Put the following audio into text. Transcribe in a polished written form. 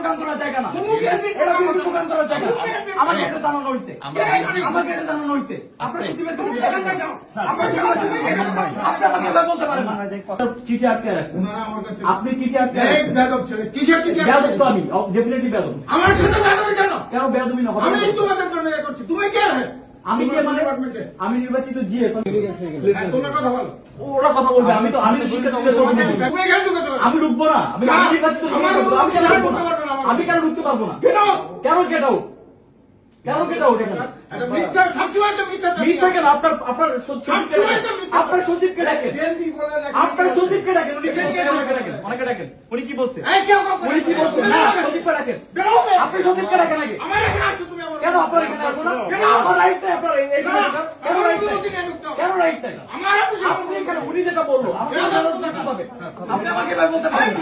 Programme করার জায়গা না, এটা বিএনপি প্রোগ্রাম করার জায়গা। আমাকে এটা জানানো হয়েছে, আমাকে এটা জানানো হয়েছে। আপনার চিঠি বের করতে আপনি আমাকে এবার বলতে পারেন না। চিঠি আটকে রাখছেন, আপনি চিঠি আটকে রাখছেন। বেয়াদব তো আমি, ডেফিনেটলি বেয়াদব। আমার সাথে বেয়াদবি কেন? কেন বেয়াদবি না? আমি তোমাদের জন্য ইয়ে করছি, তুমি কে? আমি কে মানে? আমি নির্বাচিত জিএস। তোমরা কথা বলো। ওরা কথা বলবে, আমি তো শিক্ষা আমি ঢুকবো না। আমি নির্বাচিত, আমি কেন ঢুকতে পারবো না? কেন কেটাও কেন কেটাও মিথ্যা কেন? আপনার সচিবকে ডাকেন, আপনার সচিবকে ডাকেন। উনি কি বলছেন? অনেকে ডাকেন। উনি কি বলছেন? উনি কি বলছেন? না, সচিবকে ডাকেন। আপনি সচিবকে ডাকেন আগে। কেন আপনার এখানে আসবো না? আমার রাইট নাই আপনার কেন রাইট নাই? কেন রাইট নাই? আপনি এখানে উনি যেটা বললো আপনি আমাকে বলতে পারেন।